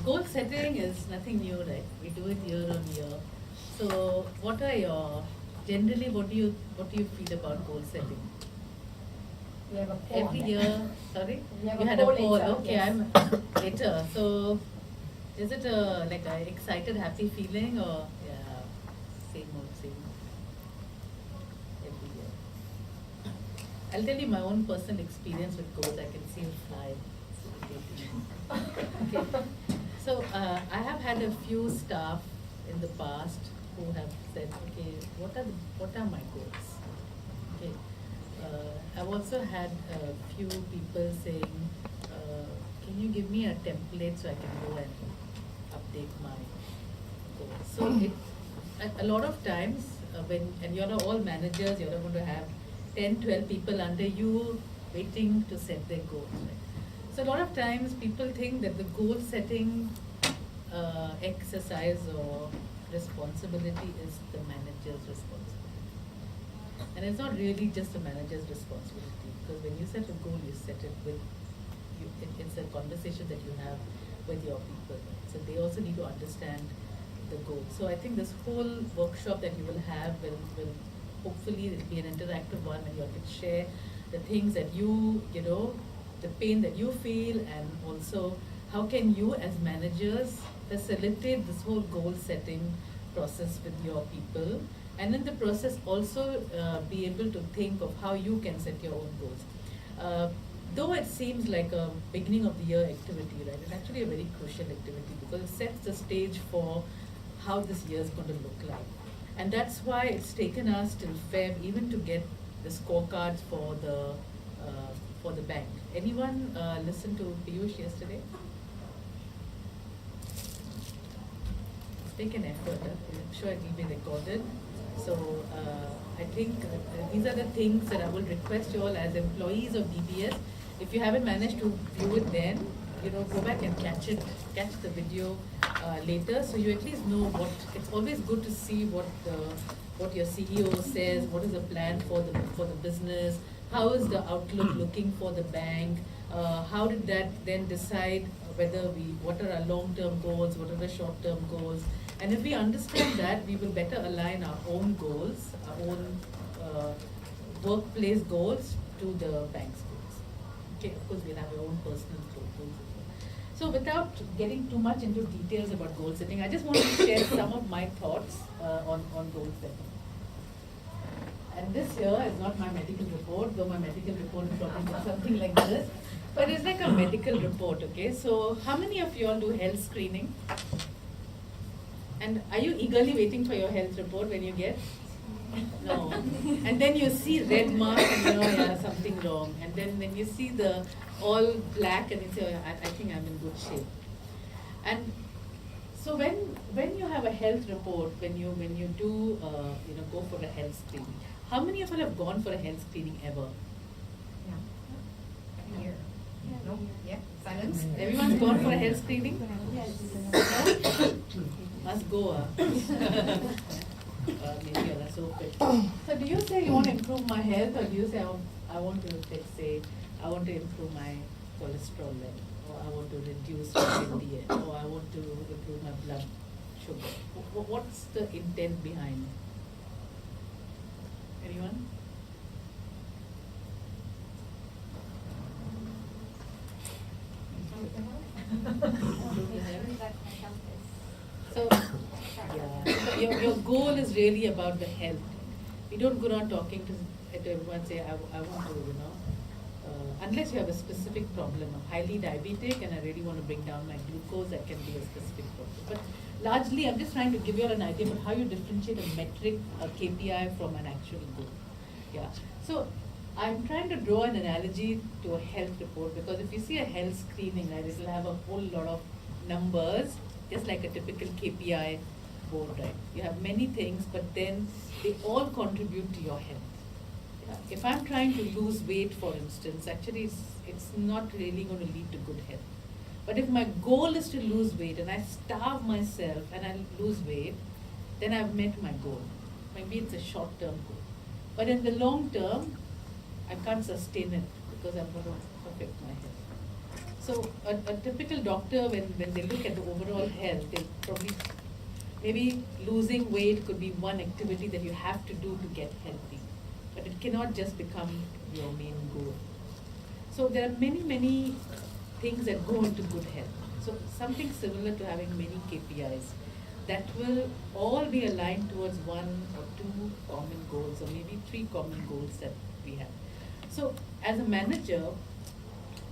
Goal setting is nothing new, right? We do it year on year. So, what are your generally? What do you feel about goal setting? We have a poll Every on year, that. sorry, We have you a had a poll poll. later, Okay, yes. I'm later. So, is it a like a excited, happy feeling, or yeah, same old, same every year? I'll tell you my own personal experience with goals. I can see you fly. Okay. So I have had a few staff in the past who have said, okay, what are my goals? Okay. I've also had a few people saying, can you give me a template so I can go and update my goals? So a lot of times and you're all managers, you're going to have 10, 12 people under you waiting to set their goals. Right? So a lot of times people think that the goal setting exercise or responsibility is the manager's responsibility. And it's not really just a manager's responsibility, because when you set a goal, you set it with you. It's a conversation that you have with your people. Right? So they also need to understand the goal. So I think this whole workshop that you will have will hopefully it'll be an interactive one, and you can share the things that you know, the pain that you feel, and also how can you as managers facilitate this whole goal setting process with your people, and in the process also be able to think of how you can set your own goals. Though it seems like a beginning of the year activity, right? It's actually a very crucial activity because it sets the stage for how this year is going to look like. And that's why it's taken us till Feb even to get the scorecards for the bank. Anyone listen to Piyush yesterday? Take an effort. I'm sure it will be recorded. So I think these are the things that I will request you all as employees of DBS. If you haven't managed to view it then, go back and catch the video later, so you at least know what. It's always good to see what your CEO says. What is the plan for the business? How is the outlook looking for the bank? How did that then decide what are our long-term goals, what are the short-term goals? And if we understand that, we will better align our own goals, our own workplace goals to the bank's goals. Okay, of course, we'll have our own personal goals as well. So without getting too much into details about goal setting, I just want to share some of my thoughts on goal setting. And this here is not my medical report, though my medical report is probably something like this. But it's like a medical report, okay? So how many of you all do health screening? And are you eagerly waiting for your health report when you get? No. And then you see red mark and you know, yeah, something wrong. And then when you see the all black and you say, oh, I think I'm in good shape. And so when you have a health report, when you do go for a health screening, how many of you have gone for a health screening ever? Yeah. Here. No? Yeah. Silence. Everyone's gone for a health screening? Yes. Must go. Maybe you're so fit. So do you say you want to improve my health, or do you say I want to, let's say, I want to improve my cholesterol level, or I want to reduce my LDL, or I want to improve my blood sugar? What's the intent behind? Anyone? So, yeah, your goal is really about the health. We don't go around talking to everyone say, I want to, unless you have a specific problem. I'm highly diabetic and I really want to bring down my glucose, that can be a specific problem. But largely, I'm just trying to give you all an idea about how you differentiate a metric, a KPI from an actual goal. Yeah. So, I'm trying to draw an analogy to a health report, because if you see a health screening, right, it will have a whole lot of numbers, just like a typical KPI board, right? You have many things, but then they all contribute to your health. Yeah. If I'm trying to lose weight, for instance, actually it's not really going to lead to good health. But if my goal is to lose weight and I starve myself and I lose weight, then I've met my goal. Maybe it's a short-term goal. But in the long term, I can't sustain it because I'm going to affect my health. So a typical doctor, when they look at the overall health, they probably, maybe losing weight could be one activity that you have to do to get healthy. But it cannot just become your main goal. So there are many, many things that go into good health. So something similar to having many KPIs that will all be aligned towards one or two common goals, or maybe three common goals that we have. So as a manager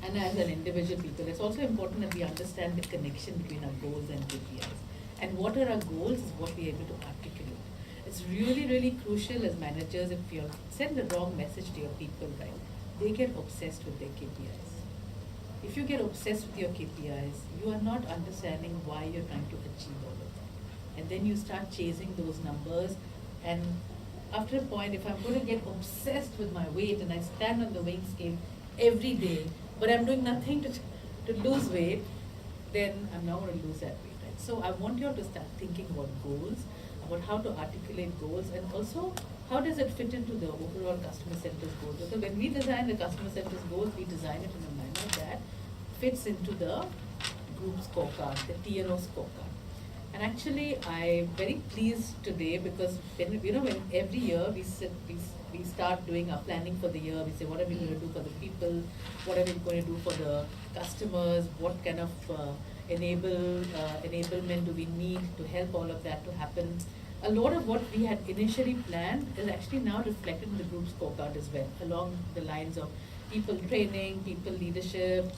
and as an individual people, it's also important that we understand the connection between our goals and KPIs. And what are our goals is what we are able to articulate. It's really, really crucial as managers, if you send the wrong message to your people, right, they get obsessed with their KPIs. If you get obsessed with your KPIs, you are not understanding why you're trying to achieve all of that. And then you start chasing those numbers, and after a point, if I'm going to get obsessed with my weight and I stand on the weighing scale every day, but I'm doing nothing to lose weight, then I'm not going to lose that weight, right? So I want you all to start thinking about goals, about how to articulate goals, and also how does it fit into the overall customer centers goals. Because when we design the customer centers goals, we design it in a manner that fits into the group scorecard, the TNO scorecard. And actually, I'm very pleased today because when every year we start doing our planning for the year. We say, what are we going to do for the people? What are we going to do for the customers? What kind of enablement do we need to help all of that to happen? A lot of what we had initially planned is actually now reflected in the group scorecard as well, along the lines of people training, people leadership,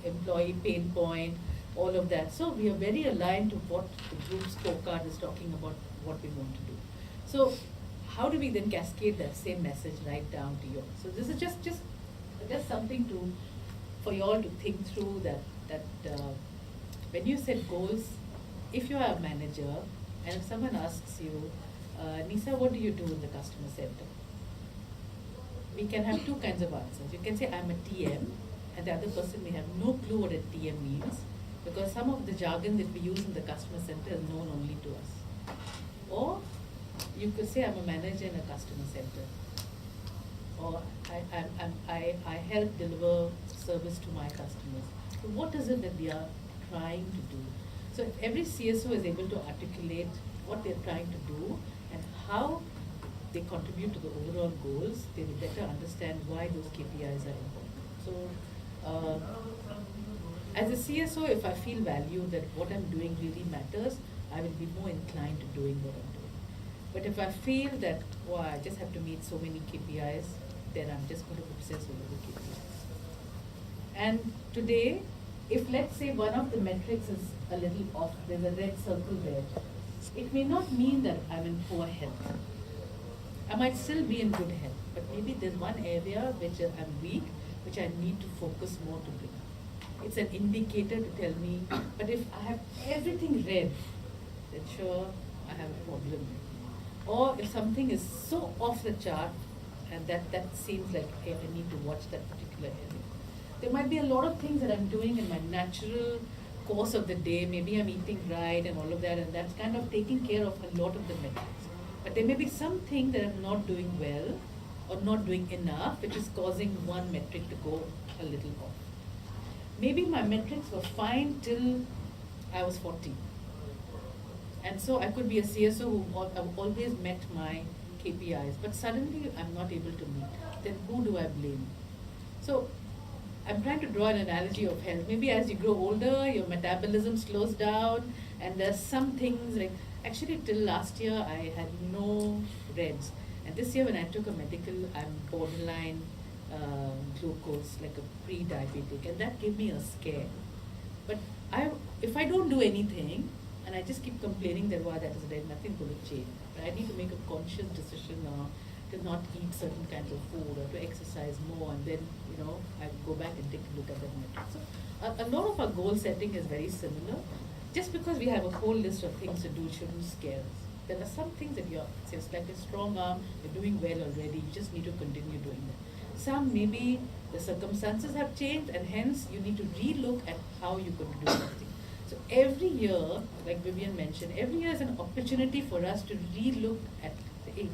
employee pain point, all of that. So we are very aligned to what the group scorecard is talking about, what we want to do. So how do we then cascade that same message right down to you? So this is just something for you all to think through, that when you set goals, if you are a manager and if someone asks you, Nisa, what do you do in the customer center? We can have two kinds of answers. You can say, I'm a TM, and the other person may have no clue what a TM means, because some of the jargon that we use in the customer center is known only to us. Or you could say, I'm a manager in a customer center, or I help deliver service to my customers. So what is it that we are trying to do? So if every CSO is able to articulate what they're trying to do and how they contribute to the overall goals, they will better understand why those KPIs are important. So as a CSO, if I feel valued that what I'm doing really matters, I will be more inclined to doing what I'm doing. But if I feel that, I just have to meet so many KPIs, then I'm just going to obsess over the KPIs. And today, if let's say one of the metrics is a little off, there's a red circle there, it may not mean that I'm in poor health. I might still be in good health, but maybe there's one area which I'm weak, which I need to focus more to bring up. It's an indicator to tell me, but if I have everything red, then sure, I have a problem. Or if something is so off the chart, and that seems like, hey, I need to watch that particular area. There might be a lot of things that I'm doing in my natural course of the day. Maybe I'm eating right and all of that, and that's kind of taking care of a lot of the metrics. But there may be something that I'm not doing well or not doing enough, which is causing one metric to go a little off. Maybe my metrics were fine till I was 40. And so I could be a CSO who always met my KPIs, but suddenly I'm not able to meet. Then who do I blame? So I'm trying to draw an analogy of health. Maybe as you grow older, your metabolism slows down, and there's some things like, actually till last year I had no reds. And this year when I took a medical, I'm borderline glucose, like a pre-diabetic, and that gave me a scare. But if I don't do anything, and I just keep complaining that, that is red, nothing going to change. But I need to make a conscious decision now to not eat certain kinds of food or to exercise more, and then, I go back and take a look at that metric. So a lot of our goal setting is very similar. Just because we have a whole list of things to do shouldn't scare us. There are some things that it's like a strong arm, you're doing well already, you just need to continue doing that. Some maybe the circumstances have changed, and hence you need to relook at how you're going to do something. So every year, like Vivian mentioned, every year is an opportunity for us to relook at, hey,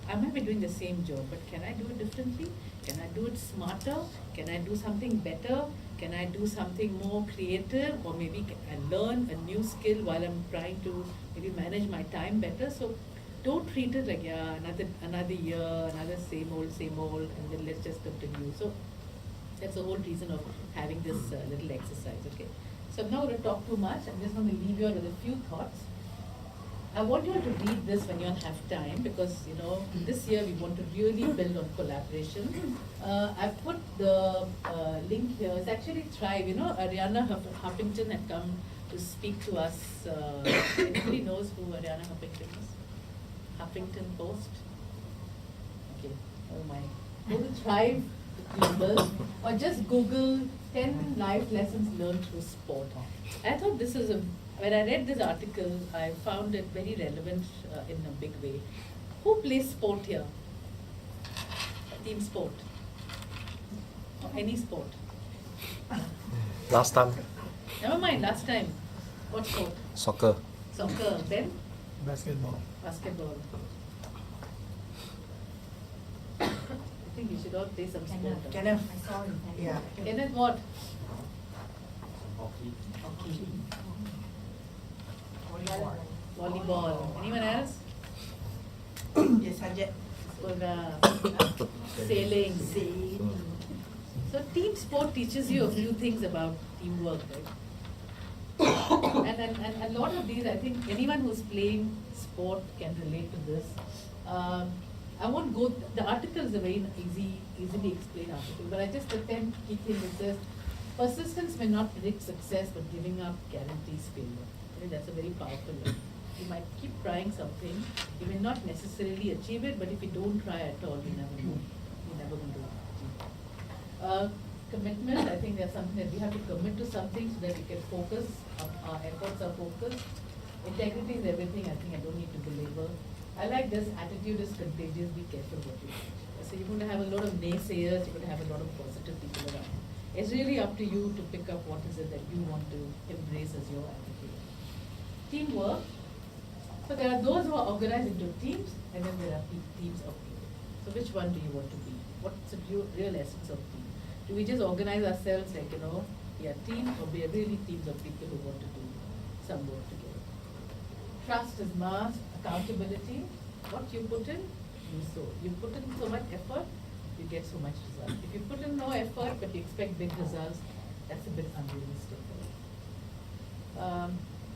I might be doing the same job, but can I do it differently? Can I do it smarter? Can I do something better? Can I do something more creative, or maybe can I learn a new skill while I'm trying to maybe manage my time better? So don't treat it like, yeah, another year, another same old, and then let's just continue. So that's the whole reason of having this little exercise. Okay. So I'm not going to talk too much. I'm just going to leave you with a few thoughts. I want you all to read this when you all have time, because this year we want to really build on collaboration. I've put the link here. It's actually Thrive. Ariana Huffington had come to speak to us. Anybody knows who Ariana Huffington is? Huffington Post. Okay. Oh my. Go to Thrive Global, or just Google 10 life lessons learned through sport. I thought this is when I read this article, I found it very relevant in a big way. Who plays sport here? Team sport? Or any sport? Last time, Never mind, last time. What sport? soccer. Soccer. Then? Basketball. Basketball. I think you should all play some sport. Kenneth. I saw him. Yeah. Kenneth, what? Hockey. Hockey. Volleyball. Volleyball. Anyone else? Yes, Sajid. Sailing. So team sport teaches you a few things about teamwork, right? and a lot of these, I think anyone who's playing sport can relate to this. I won't go, the article is a very easily explained article, but I just attempt key thing that says, persistence may not predict success, but giving up guarantees failure. I think that's a very powerful one. You might keep trying something, you may not necessarily achieve it, but if you don't try at all, you never know. You're never going to achieve. Commitment, I think there's something that we have to commit to something so that we can focus, our efforts are focused. Integrity is everything, I think I don't need to belabor. I like this, attitude is contagious, be careful what you say. So you're going to have a lot of naysayers, you're going to have a lot of positive people around. It's really up to you to pick up what is it that you want to embrace as your attitude. Teamwork. So there are those who are organized into teams, and then there are teams of people. So which one do you want to be? What's the real essence of team? Do we just organize ourselves like, we are teams, or we are really teams of people who want to do some work together? Trust is must, accountability. What you put in, you sow. You put in so much effort, you get so much result. If you put in no effort but you expect big results, that's a bit unrealistic.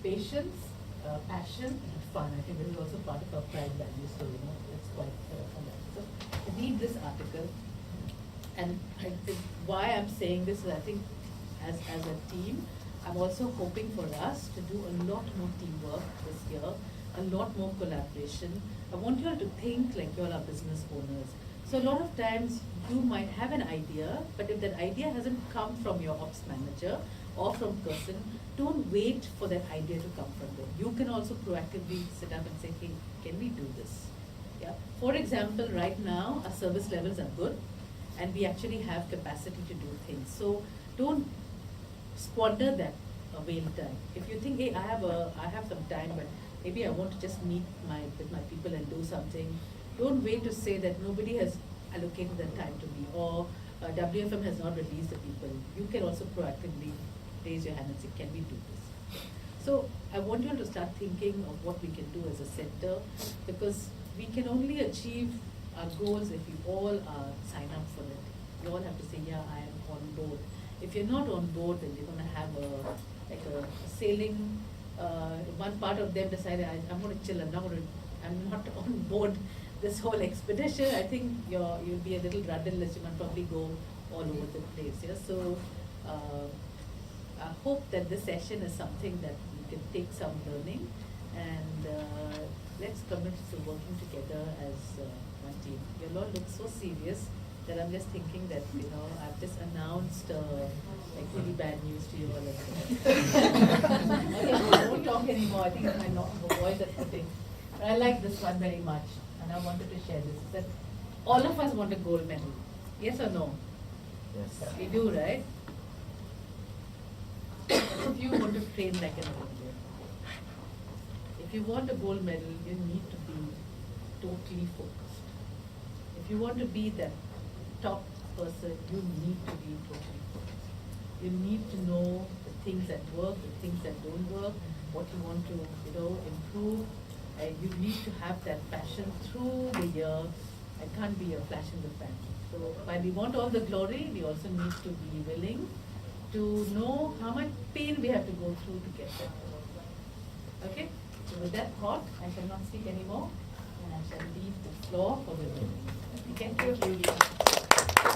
Patience, passion, and fun. I think this is also part of our pride values, so it's quite on that. So read this article, and why I'm saying this is I think as a team, I'm also hoping for us to do a lot more teamwork this year, a lot more collaboration. I want you all to think like you all are business owners. So a lot of times you might have an idea, but if that idea hasn't come from your ops manager or from person, don't wait for that idea to come from them. You can also proactively sit up and say, hey, can we do this? Yeah. For example, right now our service levels are good and we actually have capacity to do things. So don't squander that avail time. If you think, hey, I have some time, but maybe I want to just meet with my people and do something, don't wait to say that nobody has allocated that time to me, or WFM has not released the people. You can also proactively raise your hand and say, can we do this? So I want you all to start thinking of what we can do as a center, because we can only achieve our goals if you all sign up for it. You all have to say, yeah, I am on board. If you're not on board, then you're going to have a sailing. One part of them decided, I'm going to chill. I'm not on board this whole expedition. I think you'll be a little rudderless. You might probably go all over the place. Yeah. So I hope that this session is something that you can take some learning, and let's commit to working together as one team. You all look so serious that I'm just thinking that, I've just announced like really bad news to you all. Okay, I won't talk anymore. I think it's my voice that's putting. But I like this one very much, and I wanted to share this. That all of us want a gold medal. Yes or no? Yes. We do, right? If you want to train like an Olympian, if you want a gold medal, you need to be totally focused. If you want to be that top person, you need to be totally focused. You need to know the things that work, the things that don't work, what you want to, improve. And you need to have that passion through the year. It can't be a flash in the pan. So while we want all the glory, we also need to be willing to know how much pain we have to go through to get that. Okay? So with that thought, I shall not speak anymore, and I shall leave the floor for the voting. Okay? Thank you.